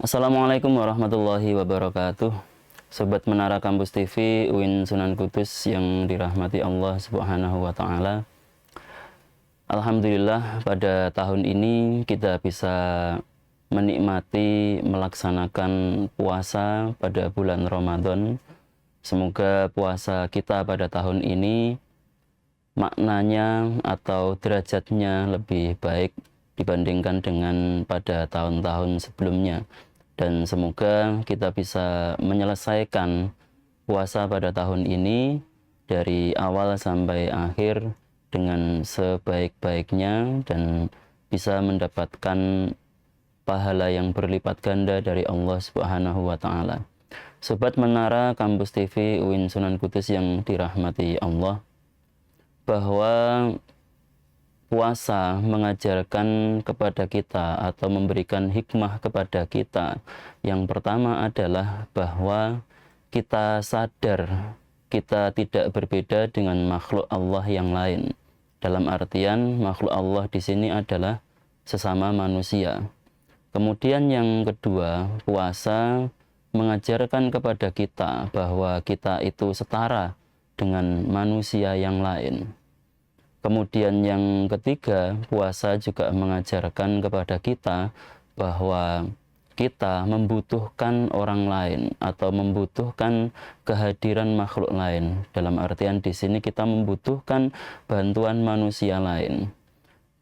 Assalamualaikum warahmatullahi wabarakatuh. Sobat Menara Kampus TV UIN Sunan Kudus yang dirahmati Allah Subhanahu wa taala. Alhamdulillah pada tahun ini kita bisa menikmati melaksanakan puasa pada bulan Ramadan. Semoga puasa kita pada tahun ini maknanya atau derajatnya lebih baik dibandingkan dengan pada tahun-tahun sebelumnya. Dan semoga kita bisa menyelesaikan puasa pada tahun ini dari awal sampai akhir dengan sebaik-baiknya dan bisa mendapatkan pahala yang berlipat ganda dari Allah Subhanahu wa taala. Sobat Menara Kampus TV UIN Sunan Kudus yang dirahmati Allah, bahwa puasa mengajarkan kepada kita atau memberikan hikmah kepada kita. Yang pertama adalah bahwa kita sadar kita tidak berbeda dengan makhluk Allah yang lain. Dalam artian makhluk Allah di sini adalah sesama manusia. Kemudian yang kedua, puasa mengajarkan kepada kita bahwa kita itu setara dengan manusia yang lain. Kemudian yang ketiga, puasa juga mengajarkan kepada kita bahwa kita membutuhkan orang lain atau membutuhkan kehadiran makhluk lain. Dalam artian di sini kita membutuhkan bantuan manusia lain.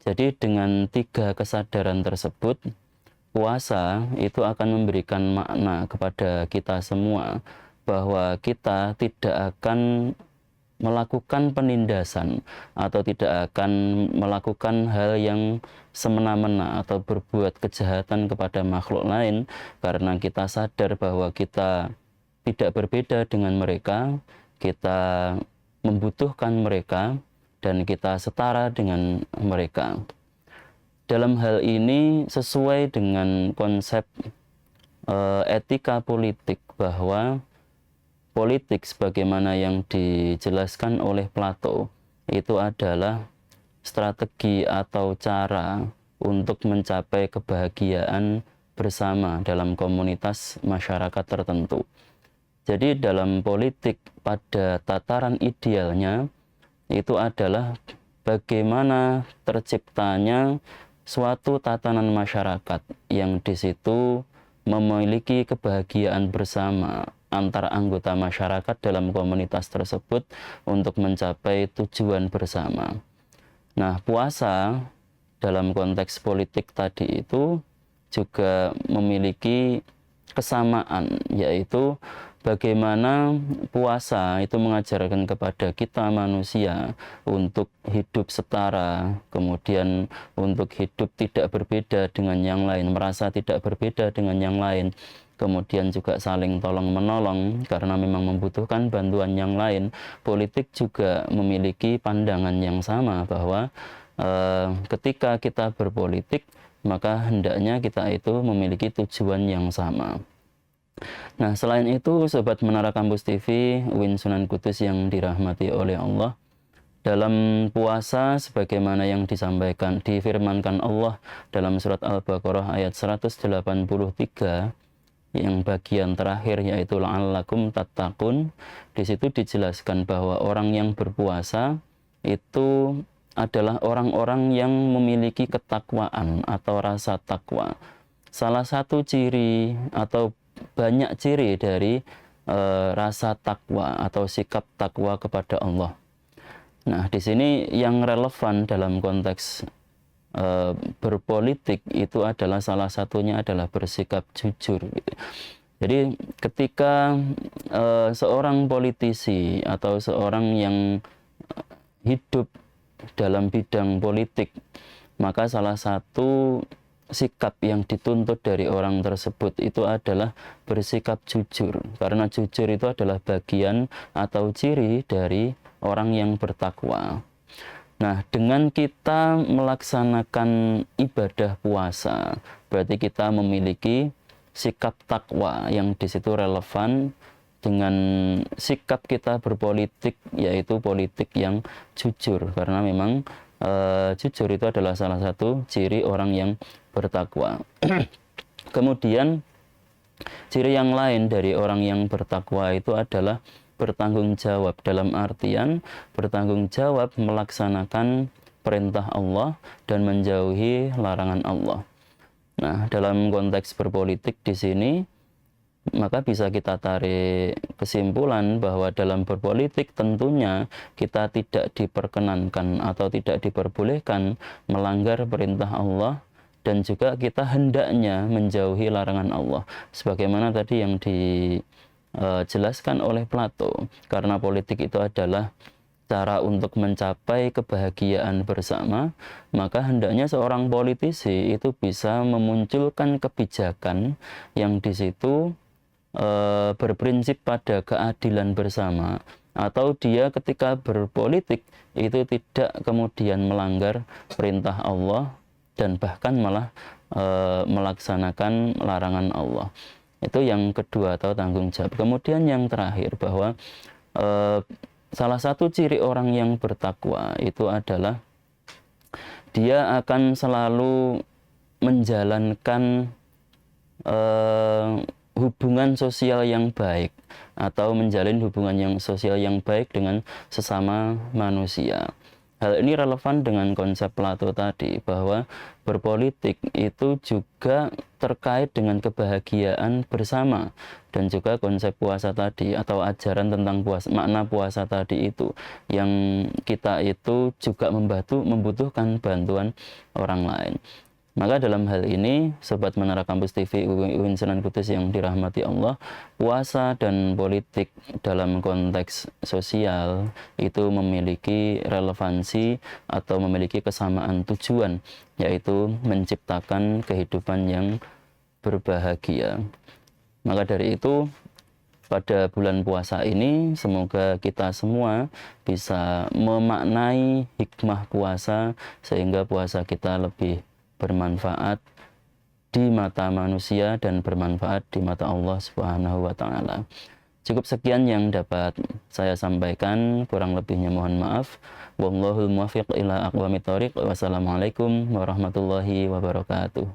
Jadi dengan tiga kesadaran tersebut, puasa itu akan memberikan makna kepada kita semua bahwa kita tidak akan melakukan penindasan atau tidak akan melakukan hal yang semena-mena atau berbuat kejahatan kepada makhluk lain, karena kita sadar bahwa kita tidak berbeda dengan mereka, kita membutuhkan mereka, dan kita setara dengan mereka. Dalam hal ini sesuai dengan konsep etika politik, bahwa politik sebagaimana yang dijelaskan oleh Plato itu adalah strategi atau cara untuk mencapai kebahagiaan bersama dalam komunitas masyarakat tertentu. Jadi dalam politik pada tataran idealnya itu adalah bagaimana terciptanya suatu tatanan masyarakat yang di situ memiliki kebahagiaan bersama antara anggota masyarakat dalam komunitas tersebut untuk mencapai tujuan bersama. Nah, puasa dalam konteks politik tadi itu juga memiliki kesamaan, yaitu bagaimana puasa itu mengajarkan kepada kita manusia untuk hidup setara, kemudian untuk hidup tidak berbeda dengan yang lain, merasa tidak berbeda dengan yang lain, kemudian juga saling tolong-menolong karena memang membutuhkan bantuan yang lain. Politik juga memiliki pandangan yang sama bahwa ketika kita berpolitik, maka hendaknya kita itu memiliki tujuan yang sama. Nah, selain itu, Sobat Menara Kampus TV UIN Sunan Kudus yang dirahmati oleh Allah, dalam puasa sebagaimana yang disampaikan, difirmankan Allah dalam surat Al-Baqarah ayat 183, yang bagian terakhir yaitu la'allakum tattaqun. Di situ dijelaskan bahwa orang yang berpuasa itu adalah orang-orang yang memiliki ketakwaan atau rasa takwa. Salah satu ciri atau banyak ciri dari rasa takwa atau sikap takwa kepada Allah. Nah, di sini yang relevan dalam konteks berpolitik itu adalah salah satunya adalah bersikap jujur gitu. Jadi ketika seorang politisi atau seorang yang hidup dalam bidang politik, maka salah satu sikap yang dituntut dari orang tersebut itu adalah bersikap jujur, karena jujur itu adalah bagian atau ciri dari orang yang bertakwa. Nah, dengan kita melaksanakan ibadah puasa, berarti kita memiliki sikap takwa yang di situ relevan dengan sikap kita berpolitik, yaitu politik yang jujur, karena memang jujur itu adalah salah satu ciri orang yang bertakwa. Kemudian Ciri yang lain dari orang yang bertakwa itu adalah bertanggung jawab, dalam artian bertanggung jawab melaksanakan perintah Allah dan menjauhi larangan Allah. Nah, dalam konteks berpolitik di sini, maka bisa kita tarik kesimpulan bahwa dalam berpolitik tentunya kita tidak diperkenankan atau tidak diperbolehkan melanggar perintah Allah, dan juga kita hendaknya menjauhi larangan Allah. Sebagaimana tadi yang dijelaskan oleh Plato, karena politik itu adalah cara untuk mencapai kebahagiaan bersama, maka hendaknya seorang politisi itu bisa memunculkan kebijakan yang di situ berprinsip pada keadilan bersama, atau dia ketika berpolitik itu tidak kemudian melanggar perintah Allah dan bahkan malah melaksanakan larangan Allah. Itu yang kedua, atau tanggung jawab. Kemudian yang terakhir, bahwa salah satu ciri orang yang bertakwa itu adalah dia akan selalu menjalankan hubungan sosial yang baik, atau menjalin hubungan yang sosial yang baik dengan sesama manusia. Hal ini relevan dengan konsep Plato tadi, bahwa berpolitik itu juga terkait dengan kebahagiaan bersama, dan juga konsep puasa tadi, atau ajaran tentang puasa, makna puasa tadi itu, yang kita itu juga membutuhkan bantuan orang lain. Maka dalam hal ini, Sobat Menara Kampus TV UIN Sunan Kudus yang dirahmati Allah, puasa dan politik dalam konteks sosial itu memiliki relevansi atau memiliki kesamaan tujuan, yaitu menciptakan kehidupan yang berbahagia. Maka dari itu, pada bulan puasa ini, semoga kita semua bisa memaknai hikmah puasa, sehingga puasa kita lebih bermanfaat di mata manusia dan bermanfaat di mata Allah Subhanahu wa Ta'ala. Cukup sekian yang dapat saya sampaikan, kurang lebihnya mohon maaf. Wallahul muwaffiq ila aqwamit thoriq. Wassalamualaikum warahmatullahi wabarakatuh.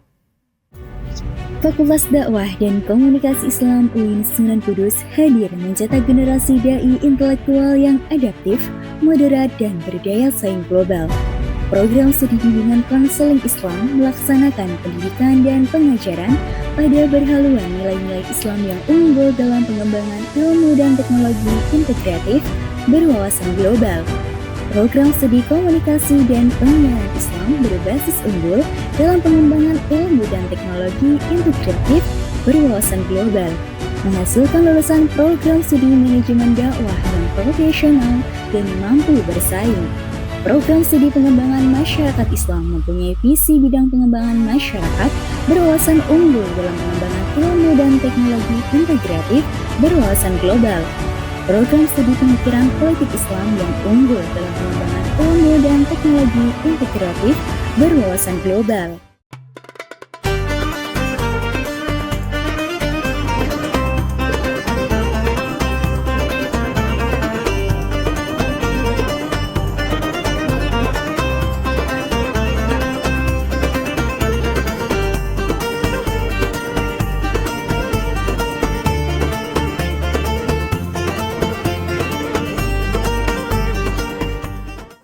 Fakultas Dakwah dan Komunikasi Islam UIN Sunan Kudus hadir mencetak generasi dai intelektual yang adaptif, moderat, dan berdaya saing global. Program studi bimbingan konseling Islam melaksanakan pendidikan dan pengajaran pada berhaluan nilai-nilai Islam yang unggul dalam pengembangan ilmu dan teknologi integratif berwawasan global. Program studi komunikasi dan penyiaran Islam berbasis unggul dalam pengembangan ilmu dan teknologi integratif berwawasan global, menghasilkan lulusan program studi manajemen dakwah yang profesional dan mampu bersaing. Program studi pengembangan masyarakat Islam mempunyai visi bidang pengembangan masyarakat berwawasan unggul dalam pengembangan ilmu dan teknologi integratif berwawasan global. Program studi pemikiran politik Islam yang unggul dalam pengembangan ilmu dan teknologi integratif berwawasan global.